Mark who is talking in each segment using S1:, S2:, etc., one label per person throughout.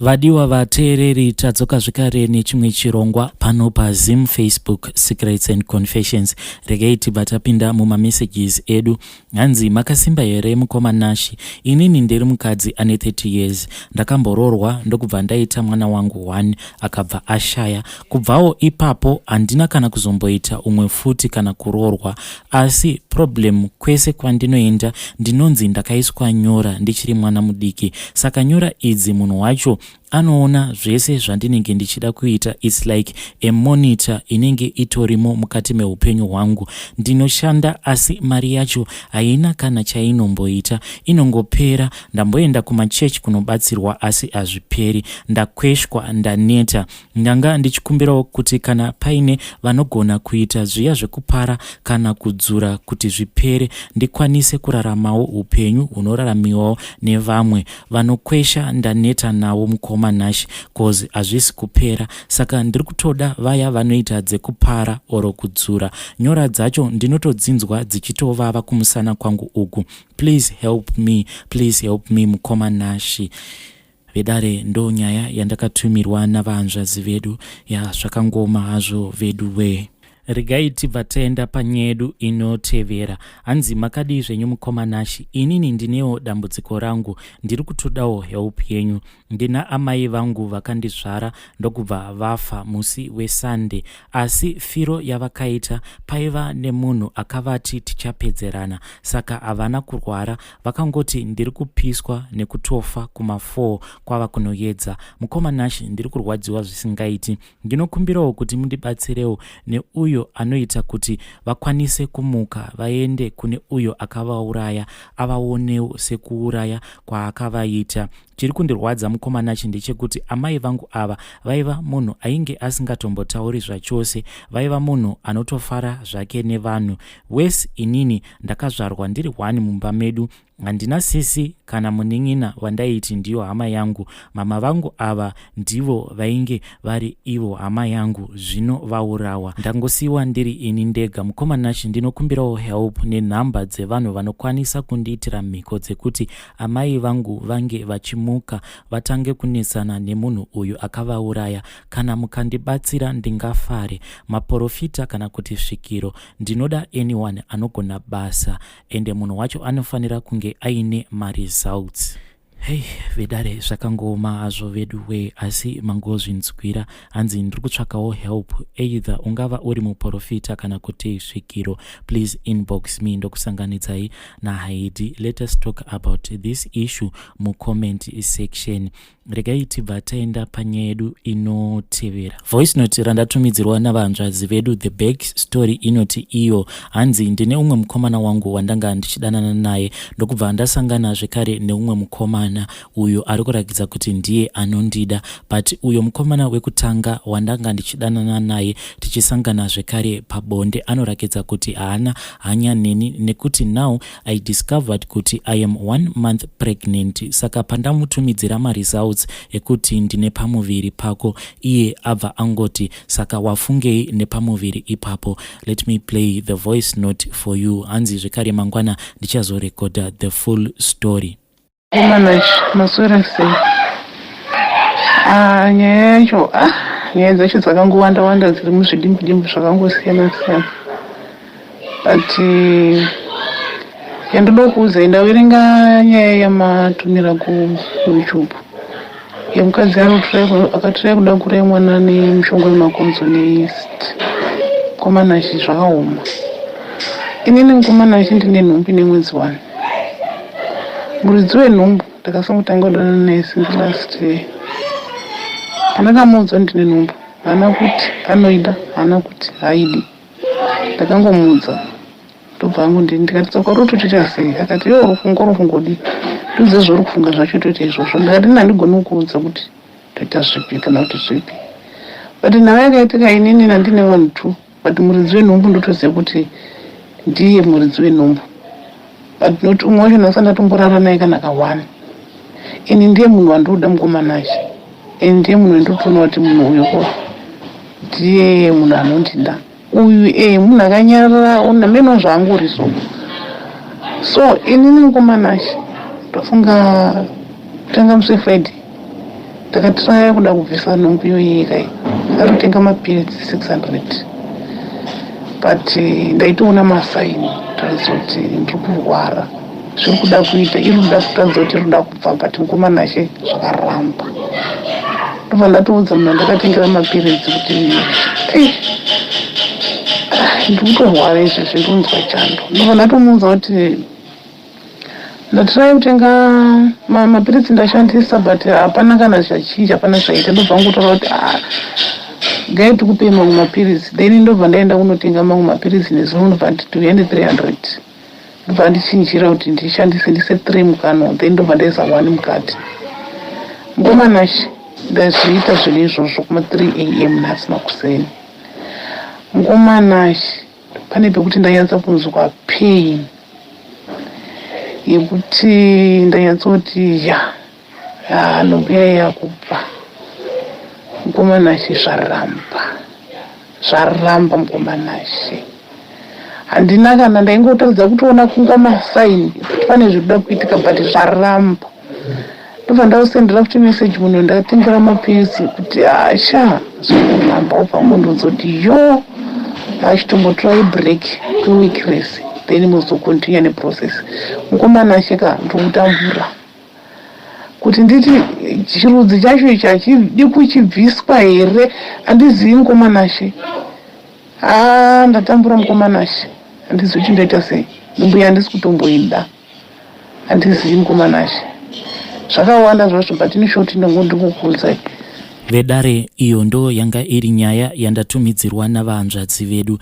S1: Vadiwa vateereri tadzoka zvekare nechimwe chirongwa pano paZim Facebook Secrets and Confessions. Regai tibva tapinda mumamessages edu. Hanzi makasimba here mukoma Nashi? Inini ndiri mukadzi ane 30 years. Ndakambororwa ndokubva ndaita mwana wangu 1 akabva ashaya. Kubvawo ipapo handina kana kuzomboita umwe futi kana kurorwa. Asi problem kwese kwandinoenda ndinonzi ndakaiswa nyora ndichiri mwana mudiki. Saka nyora idzi munhu wacho anoona zvese zvandinenge ndichida kuita. It's like a monitor inenge itorimo mukati meupenyu hwangu. Ndinoshanda asi mari yacho haina kana chainomboita, inongopera. Ndamboenda kumachechi kunobatsirwa asi hazviperi. Ndakweshwa, ndaneta. Ndanga ndichikumbirawo kuti kana paine vanogona kuita zviya zvekupara kana kudzura kuti zvipere, ndikwanise kuraramawo upenyu hunoraramiwawo nevamwe. Vanokwesha ndaneta nawo mukoma Nashi, cause hazvisi kupera. Saka ndiri kutoda vaya vanoita dzekupara oro kudzura. Nyora dzacho ndinotodzinzwa dzichitovava kumusana kwangu uku. Please help me mukoma Nashi. Vedare ndo nyaya yandakatumirwa navanzvazi vedu. Zvakangoma hazvo vedu we. Regai tibva taenda panyedu inotevera. Hanzi makadi zvenyu mukoma Nashi? Inini ndinewo dambudziko rangu, ndiri kutodawo help yenyu. Ndina amai vangu vakandizvara ndokubva vafa musi weSunday, asi firo yavakaita paiva nemunhu akavati tichapedzerana. Saka havana kurwara, vakangoti ndiri kupiswa nekutofa kuma4 kwava kunoedza. Mukoma Nashi, ndiri kurwadziwa zvisingaiti. Ndinokumbirawo kuti mundibatsirewo neuyo anoita kuti vakwanise kumuka vaende kune uyo akavauraya, avaonewo sekuuraya kwaakavaita. Chiri kundirwadza mukoma Nashi ndechekuti amai vangu ava vaiva munhu ainge asingatombotauri zvachose, vaiva munhu anotofara zvake nevanhu. Wesi inini ndakazvarwa ndiri 1 mumba medu. Handina sisi kana munin'ina wandaiti ndiyo hama yangu. Mama vangu ava ndivo vainge vari ivo hama yangu, zvino vaurawa. Ndangosiwa ndiri ini ndega. Mukoma Nashi, ndinokumbirawo help nenhamba dzevanhu vanokwanisa kundiitira mhiko dzekuti amai vangu vange vachimuka vatange kunesana nemunhu uyu akavauraya. Kana mukandibatsira ndingafare. Maprofita kana kuti svikiro, ndinoda anyone anogona basa, ende munhu wacho anofanira kunge aine results. Hey, vedare zvakangoma hazvo vedu we, asi mangozvinzwira. Hanzi ndiri kutsvakawo help, either ungava uri muprofita kana kuti svikiro. Please inbox me ndokusanganidzai naHaidi. Let us talk about this issue mucomment section. Regai tibva taenda panyaya yedu inotevera. Voice note randatumidzirwa navanzvazi vedu. The back story inoti iyo. Hanzi ndine umwe mukomana wangu wandanga ndichidanana naye, ndokubva ndasangana zvekare neumwe mukomana uyo ari kurakidza kuti ndiye anondida. But uyo mukomana wekutanga wandanga ndichidanana naye tichisangana zvekare pabonde anorakidza kuti haana hanya neni, nekuti now I discovered kuti I am 1 month pregnant. Saka pandamutumidzira results ekuti ndine pamuviri pako, iye abva angoti saka wafungei nepamuviri ipapo. Let me play the voice note for you. Hanzi zvekare mangwana ndichazorekodha the full story.
S2: Maswera sei? Nyaya yacho nyaya dzacho dzakangowanda dziri muzvidimbu zvakangosiyana-siyana. But yandoda kuudzai, ndaverenga nyaya yamatumira kuYouTube yemukadzi akatrai kuda kurai mwana nemushonga wemakonzo neyeast. Mukoma Nashi, zvakaoma. Inini mukoma Nashi ndine nhumbi nemwedzi 1. Muridzi wenhumbu ndakafanira kutanga kudana naye since last year. Pandakamuudza ndine nhumbu, haana kuti anoida, haana kuti haidi. Ndakangomuudza ndobva angu ndikati tsoka rototoita sei? Akati rufungodi ndudze zvori kufunga zvacho toita izvozvo. Ndikati ndandigoni kukuudza kuti toita zvipi kana kuti zvipi. But nhava yakaitika inini nandine vanhu 2. But muridzi wenhumbu ndotoziva kuti ndiye muridzi wenhumbu. But not umwe wacho ndasana tomborara naye kana ka1. Ini ndiye munhu wandoda mukoma Nashi. Ndiye munhu wandotoona kuti munhu uyu ndiye munhu anondida. Uyu munhu akanyarara, una meno zvangu riso. So inini mukoma Nashi ndofunga tanga musi Friday Takatraya kuda kubvisa nhumbu yoyeka akatenga mapiritsi 600 but ndaitoona masaini taridza kuti ndiri kurwara zviri kuda kuita iri kuda kutaridza kuti ruda kubva but mukomana she zvakaramba ndobva ndatoudza munhu ndakatengera mapiritsi kuti ndiri kutorwara izvezvi ndonzwa chando ndobva ndatomuudza kuti ndatrai kutenga mapiritsi ndashandisa but hapana kana zvachinja hapana zvaita ndobva ngotaura kuti gai tikupei mamwe mapiritsi then ndobva ndaenda kunotenga mamwe mapiritsi nezvinobva nditi 300 ndobva ndichinjira kuti ndishandise ndise 3 mukano then ndobva ndaisa 1 mukati mukomanashi ndazviita zvine izvozvo kuma 3 am nhasi makuseni mukomanashi pane pekuti ndanyatsa kunzwa pain yekuti ndanyatsoti nhumbu yakubva mukomanashi zvaramba mukomanashi handina kana ndaingotaridza kutoona kunga masaini kuti pane zvikuda kuitika but zvaramba ndobva ndausendera kuti meseji munhu ndakatengera mapiritsi kuti zvikuramba ubva ngondonzoti achitombotora break kweweekiresi then muzokontinya neprocess mukomanasheka ndokutambura kuti nditi chirudzi chacho ichi hachidi kuchibviswa here handizivi mukomanashe ndatambura mukomanashe handizivi kuti ndaita sei nhumbu yandisi kutomboida handizivi mukomanashe zvakawanda zvazvo but inishoti ndingongokuudzai
S1: vedare. Iyo ndo yanga iri nyaya yandatumidzirwa navanzvadzi vedu.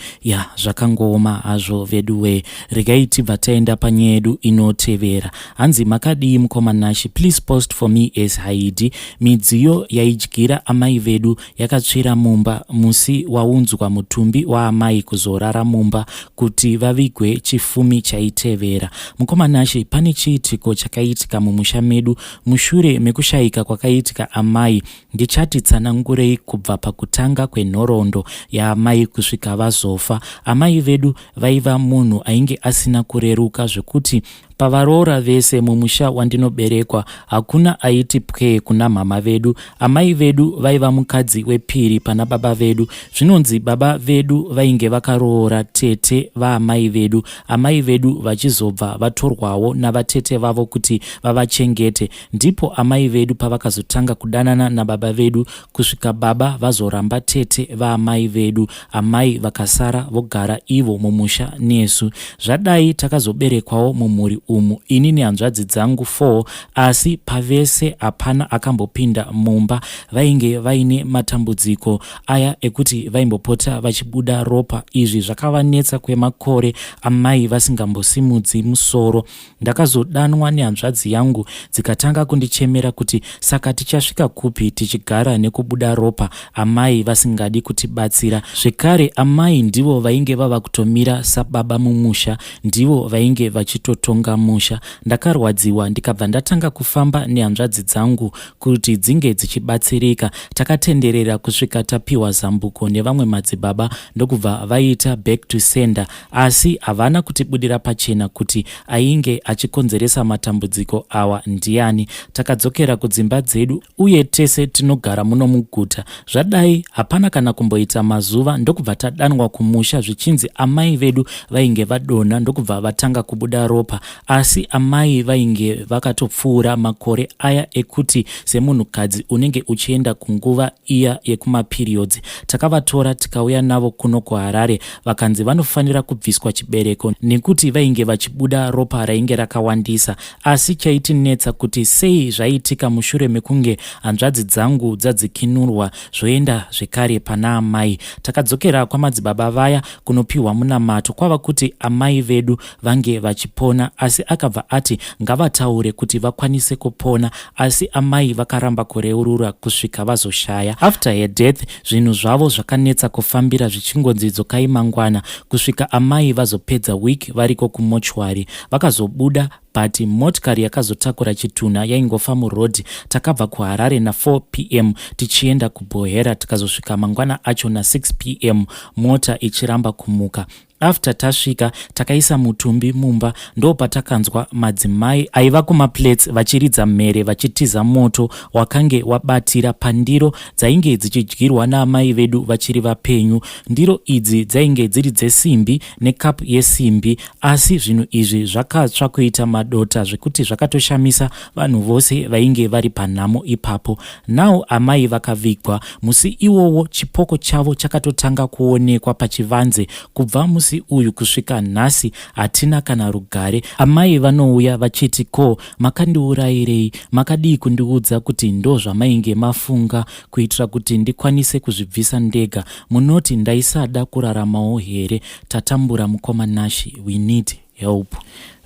S1: Zvakangooma hazvo veduwe. Regai tibva taenda panyaya yedu inotevera. Hanzi makadii mukomanashi, please post for me as Haidi. Midziyo yaidyira amai vedu yakatsvira mumba musi waunzwa mutumbi waamai kuzorara mumba kuti vavigwe chifumi chaitevera. Mukomanashi, pane chiitiko chakaitika mumusha medu mushure mekushayika kwakaitika amai. Ndichati tsanangurei kubva pakutanga kwenhoroondo yaamai kusvika vazofa. Amai vedu vaiva munhu ainge asina kureruka zvekuti pavaroora vese mumusha wandinoberekwa hakuna aiti pwe kuna mama vedu. Amai vedu vaiva mukadzi wepiri pana baba vedu. Zvinonzi baba vedu vainge vakaroora tete vaamai vedu, amai vedu vachizobva vatorwawo navatete vavo kuti vavachengete. Ndipo amai vedu pavakazotanga kudanana nababa vedu kusvika baba vazoramba tete vaamai vedu, amai vakasara vogara ivo mumusha nesu. Zvadai takazoberekwawo mumhuri umu ini nehanzvadzi dzangu 4, asi pavese hapana akambopinda mumba. Vainge vaine matambudziko aya ekuti vaimbopota vachibuda ropa. Izvi zvakavanetsa kwemakore, amai vasingambosimudzi musoro. Ndakazodanwa nehanzvadzi yangu dzikatanga kundichemera kuti saka tichasvika kupi tichigara nekubuda ropa, amai vasingadi kutibatsira. Zvekare amai ndivo vainge vava kutomira sababa mumusha, ndivo vainge vachitotonga musha. Ndakarwadziwa ndikabva ndatanga kufamba nehanzvadzi dzangu kuti dzinge dzichibatsirika. Takatenderera kusvika tapiwa zambuko nevamwe madzibaba ndokubva vaita back to sender, asi havana kutibudira pachena kuti ainge achikonzeresa matambudziko awa ndiani. Takadzokera kudzimba dzedu uye tese tinogara muno muguta. Zvadai hapana kana kumboita mazuva ndokubva tadanwa kumusha zvichinzi amai vedu vainge vadonha ndokubva vatanga kubuda ropa. Asi amai vainge vakatopfuura makore aya ekuti semunhukadzi unenge uchienda kunguva iya yekumaperiodzi. Takavatora tikauya navo kuno kuHarare, vakanzi vanofanira kubviswa chibereko nekuti vainge vachibuda ropa rainge rakawandisa. Asi chaitinetsa kuti sei zvaitika mushure mekunge hanzvadzi dzangu dzadzikinurwa zvoenda zvekare pana amai. Takadzokera kwamadzibaba vaya kunopiwa munamato. Kwava kuti amai vedu vange vachipona, asi akabva ati ngavataure kuti vakwanise kupona, asi amai vakaramba kureurura kusvika vazoshaya. After her death, zvinhu zvavo zvakanetsa kufambira zvichingonzi dzokai mangwana kusvika amai vazopedza week variko kumochwari. Vakazobuda but motikari yakazotakura chitunha yaingofa murodhi. Takabva kuHarare na4 p.m. tichienda kuBohera, tikazosvika mangwana acho na6 p.m. mota ichiramba kumuka. after tasvika takaisa mutumbi mumba, ndo patakanzwa madzimai aiva kumaplates vachiridza mhere vachitiza moto wakange wabatira pandiro dzainge dzichidyirwa naamai vedu vachiri vapenyu. Ndiro idzi dzainge dziri dzesimbi nekapu yesimbi, asi zvinhu izvi zvakatsva kuita madota zvekuti zvakatoshamisa vanhu vose vainge vari panhamo ipapo. Nao amai vakavigwa musi iwowo, chipoko chavo chakatotanga kuonekwa pachivanze. Kubva musi uyu kusvika nhasi hatina kana rugare. Amai vanouya vachiti, ko, makandiurayirei? Makadii kundiudza kuti ndo zvamainge mafunga kuitira kuti ndikwanise kuzvibvisa ndega? Munoti ndaisada kuraramawo here? Tatambura mukoma Nashi, we need help.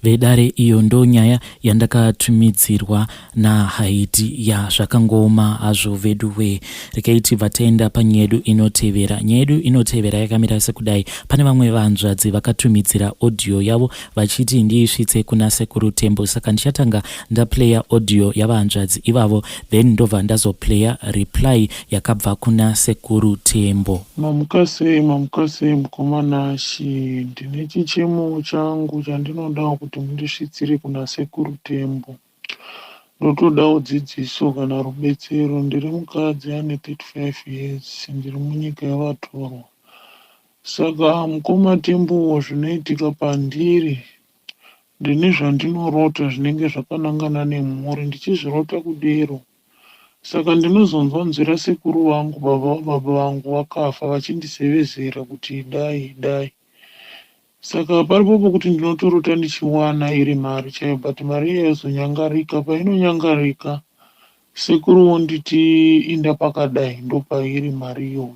S1: Vedare iyo ndo nyaya yandakatumidzirwa naHaiti zvakangoma hazvo veduwe. Rekaiti vataenda panyedu inotevera. Nyedu inotevera yakamira sekudai. Pane vamwe vanzvadzi vakatumidzira audio yavo vachiti ndiisvitse kuna Sekuru Tembo, saka ndichatanga ndaplaya audio yavanzvadzi ivavo, then ndobva ndazoplaya reply yakabva kuna Sekuru Tembo.
S3: Mamukasei mukoma Nashi, ndine chichemo changu chandinoda kuti mundisvitsire kuna Sekuru Tembo. Ndotodawo dzidziso kana rubetsero. Ndiri mukadzi ane 35 years, ndiri munyika yavatorwa. Saka mukoma Tembo, zvinoitika pandiri, ndine zvandinorota zvinenge zvakanangana nemhuri, ndichizvirota kudero. Saka ndinozonzwa nzira sekuru vangu baba vangu vakafa vachindisevezera kuti dai. Saka paripo pokuti ndinotorota ndichiwana iri mari chaiyo, but mari iyoyo yozonyangarika. Painonyangarika, sekuru wonditi inda pakadai, ndo pairi mari iyoyo.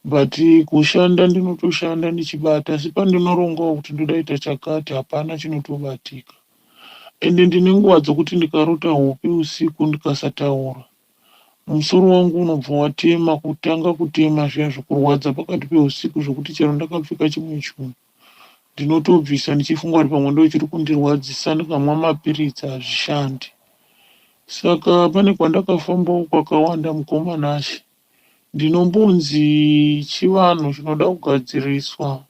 S3: But kushanda ndinotoshanda ndichibata, asi pandinorongawo kuti ndodaita chakati hapana chinotobatika. Ende ndine nguva dzokuti ndikarota hope usiku ndikasataura, musoro wangu unobva watema, kutanga kutema zviya zvokurwadza pakati peusiku zvokuti chero ndakapfeka chimwe chinhu ndinotobvisa ndichifunga kuti pamwe ndo chiri kundirwadzisa, ndikamwa mapiritsi hazvishandi. Saka pane kwandakafambawo kwakawanda mukoma Nashi, ndinombonzi chivanhu chinoda kugadziriswa,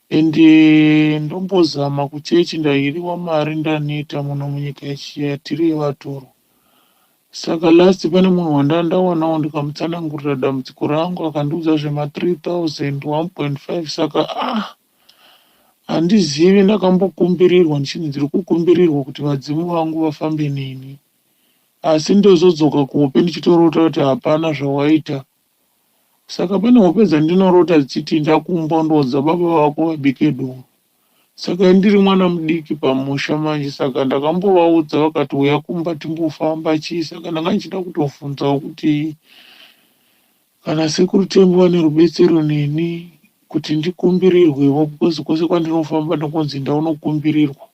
S3: ende ndombozama kuchechi ndahiriwa mari ndaneta muno munyika yatiri yevatorwa. Saka last pane munhu wandandawanawo ndikamutsanangurira dambudziko rangu, akandiudza zvema 3000 1.5. Saka handizivi, ndakambokumbirirwa ndichinzi ndiri kukumbirirwa kuti vadzimu vangu vafambe neni, asi ndozodzoka kuhope ndichitorota kuti hapana zvawaita. Saka pane hope dzandinorota dzichiti ndakumba ndodza baba vako vabike doro. Saka ndiri mwana mudiki pamusha manje, saka ndakambovaudza vakati uya kumba timbofamba chii. Saka ndanga ndichida kutovhunzawo kuti kana Sekuru Tembo vane rubetsero neni kuti ndikumbirirwewo, because kwose kwandinofamba ndokunzi ndaunokumbirirwa,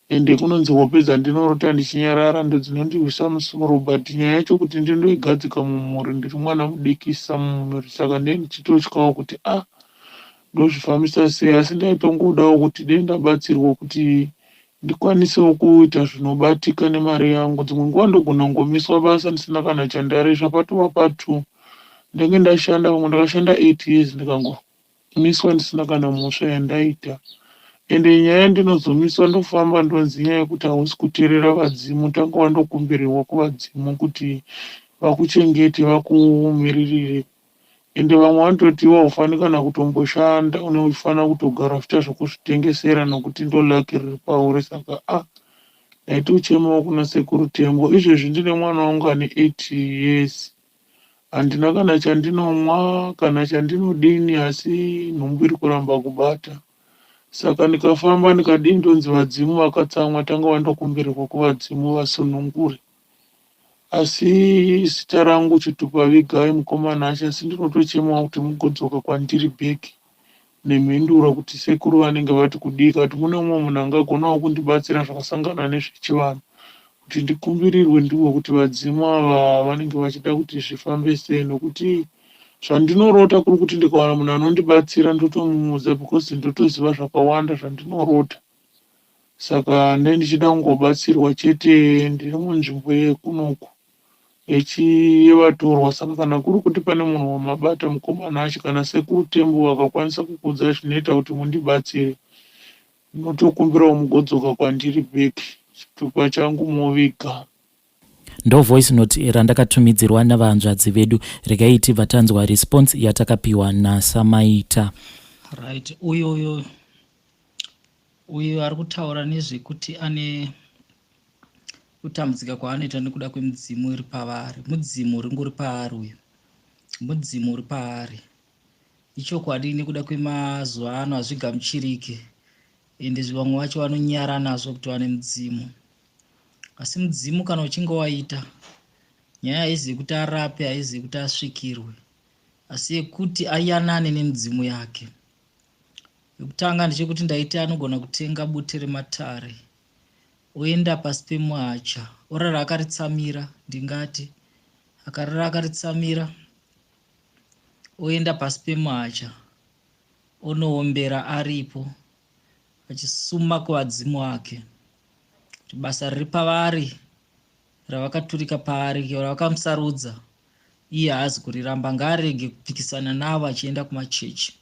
S3: ende kunonzi hope dzandinorota ndichinyarara ndo dzinondiwisa musoro. But nyaya yacho kuti ndindoigadzika mumhuri, ndiri mwana mudikisa mumhuri, saka ndiye ndichitotyawo kuti ndozvifambisa sei. Asi ndaitongodawo kuti dei ndabatsirwa kuti ndikwanisewo kuita zvinobatika nemari yangu. Dzimwe nguva ndogona ngomiswa basa ndisina kana chandaresha, patova patu ndenge ndashanda, pamwe ndakashanda 8 years ndikangomiswa ndisina kana mhosva yandaita. Ende nyaya ndinozomiswa ndofamba ndonzi nyaya yekuti hausi kuteerera vadzimu, tanga wandokumbirirwa kuvadzimu kuti vakuchengete vakumiririre. Ende vamwe vanototi haufani kana kutomboshanda, unofanira kutogara uchiita zvokuzvitengesera nokuti ndo laki riri pauri. Saka ndaitochemawo kuna Sekuru Tembo. Izvezvi ndine mwana wangu ane 8 years, handina kana chandinomwa kana chandinodini, asi nhumbu iri kuramba kubata. Saka ndikafamba ndikadii ndonzi vadzimu vakatsamwa, tanga wandokumbirirwa kuvadzimu vasunungure. Asi zita rangu Chitupa Vigai mukoma Nashi, asi ndinotochemawo kuti mugodzoka kwandiri bheki nemhinduro kuti sekuru vanenge vati kudika, kuti mune mumwe munhu angagonawo kundibatsira zvakasangana nezvechivanhu, kuti ndikumbirirwe ndiwo kuti vadzimu ava vanenge vachida kuti zvifambe sei. Nokuti zvandinorota kuri kuti ndikawana munhu anondibatsira ndotomuudza, because ndotoziva zvakawanda zvandinorota. Saka ndichida kungobatsirwa chete, ndiri munzvimbo yekunoku yevatorwa. Saka kana kuri kuti pane munhu wamabata mukomana acho, kana sekuru tembo vakakwanisa kukudza zvinoita kuti mundibatsire, ndinotokumbirawo mugodzoka kwandiri bheki chitupa changu moviga.
S1: ndo voice note randakatumidzirwa navahanzvadzi vedu. Regai tibva tanzwa response yatakapiwa naSamaita.
S4: Right, uyo ari kutaura nezvekuti ane kutambudzika kwaanoita nekuda kwemudzimu uri pavari. Mudzimu uri paari uyu, mudzimu uri paari. Ichokwadi nekuda kwemazuva ano hazvigamuchirike, ende vamwe vacho vanonyara nazvo kuti vane mudzimu. Asi mudzimu kana uchinge waita, nyaya haizi kuti arape, haizi kuti asvikirwe, asi yekuti ayanane nemudzimu yake. Yekutanga ndechekuti ndaiti anogona kutenga bute rematare oenda pasi pemuhacha orara akaritsamira, ndingati akarara akaritsamira oenda pasi pemuhacha onoombera aripo achisuma kuvadzimu wake kuti basa riri pavari ravakaturika paari ravakamusarudza iye haazi kuriramba, ngaarege kupikisana navo achienda kumachechi.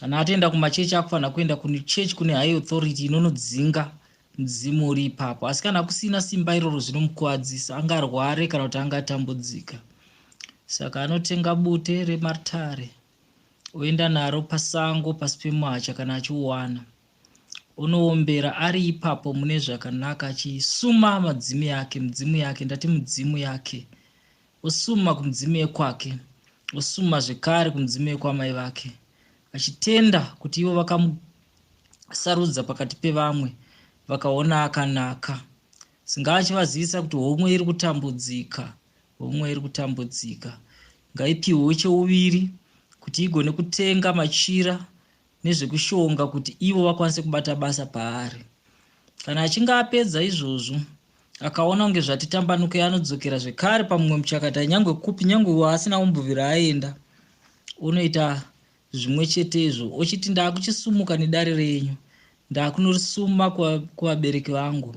S4: Kana atoenda kumachechi akufanira kuenda kuchechi kune high authority inonodzinga mudzimu uri ipapo. Asi kana kusina simba iroro zvinomukuwadzisa, angarware kana kuti angatambudzika. Saka anotenga bute rematare oenda naro pasango pasi pemuhacha kana achiuwana, onoombera ari ipapo mune zvakanaka, achisuma mudzimu yake, ndati mudzimu yake, osuma kumudzimu yekwake, osuma zvekare kumudzimu yekwamai vake, achitenda kuti ivo vakamusarudza pakati pevamwe vakaona akanaka. Singachivazivisa kuti homwe iri kutambudzika, homwe iri kutambudzika, ngaipiwe cheuviri kuti igone kutenga machira nezvekushonga kuti ivo vakwanise kubata basa paari. Kana achinge apedza izvozvo akaona kunge zvatitambanuke, anodzokera zvekare pamumwe muchakata, nyangwe kupi, nyangwe asina umbuvira aenda, unoita zvimwe chetezvo ochiti ndakuchisumuka nedare renyu, ndakunorisuma kuvabereki vangu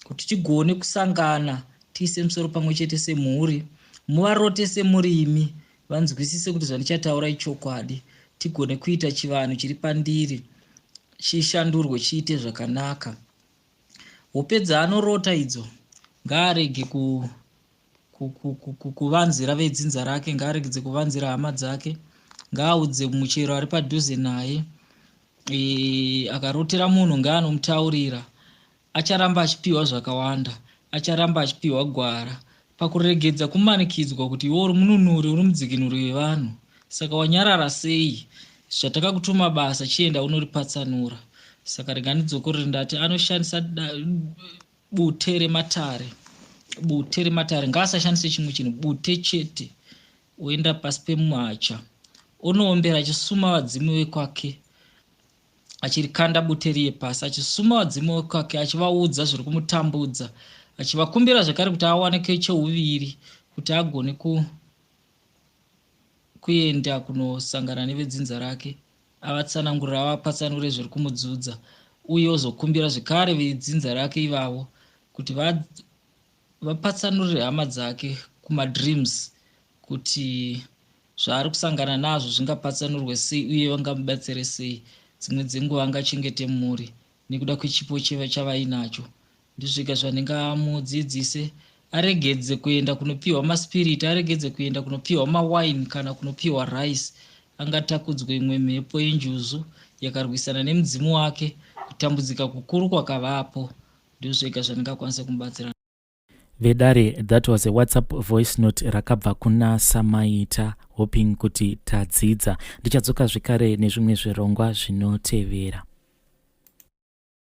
S4: kuti tigone kusangana tiise musoro pamwe chete semhuri, muvarote semurimi, vanzwisise kuti zvandichataura ichokwadi, tigone kuita chivanhu chiri pandiri chishandurwe chiite zvakanaka. Wopedza anorota idzo, ngaarege kuvanzira vedzinza rake, ngaaregedze kuvanzira hama dzake, ngaaudze muchero ari padhuze naye. Akarotera munhu ngaanomutaurira, acharamba achipiwa zvakawanda, acharamba achipiwa gwara pakuregedza kumanikidzwa kuti iwe uri mununuri, uri mudzikinuri wevanhu. Saka wanyarara sei? Zvatakakutuma basa chienda unoripatsanura. Saka reganidzokorere, ndati anoshandisa bute rematare, bute rematare, ngaasashandise chimwe chinhu, bute chete. Oenda pasi pemuhacha onoombera achisuma vadzimu wekwake, achirikanda bute riye pasi, achisuma vadzimu wekwake, achivaudza zviri kumutambudza, achivakumbira zvakare kuti awaneke cheuviri kuti agone kuenda kunosangana nevedzinza rake, avatsanangurira, avapatsanure zviri kumudzudza, uye ozokumbira zvekare vedzinza rake ivavo kuti vapatsanurire hama dzake kumadreams kuti zvaari kusangana nazvo zvingapatsanurwe sei uye vangamubatsire sei. Dzimwe dzenguva angachengete mhuri nekuda kwechipo chavainacho. Ndizvika zvandingamudzidzise, aregedze kuenda kunopiwa maspiriti, aregedze kuenda kunopiwa mawaini kana kunopiwa rice. Angatakudzwe imwe mhepo yenjuzu yakarwisana nemudzimu wake, kutambudzika kukuru kwakavapo. Ndizvika zvandingakwanisa kumubatsira.
S1: Vedare, that was a WhatsApp voice note rakabva kuna Samaita, hoping kuti tadzidza. Ndichadzoka zvekare nezvimwe zvirongwa zvinotevera.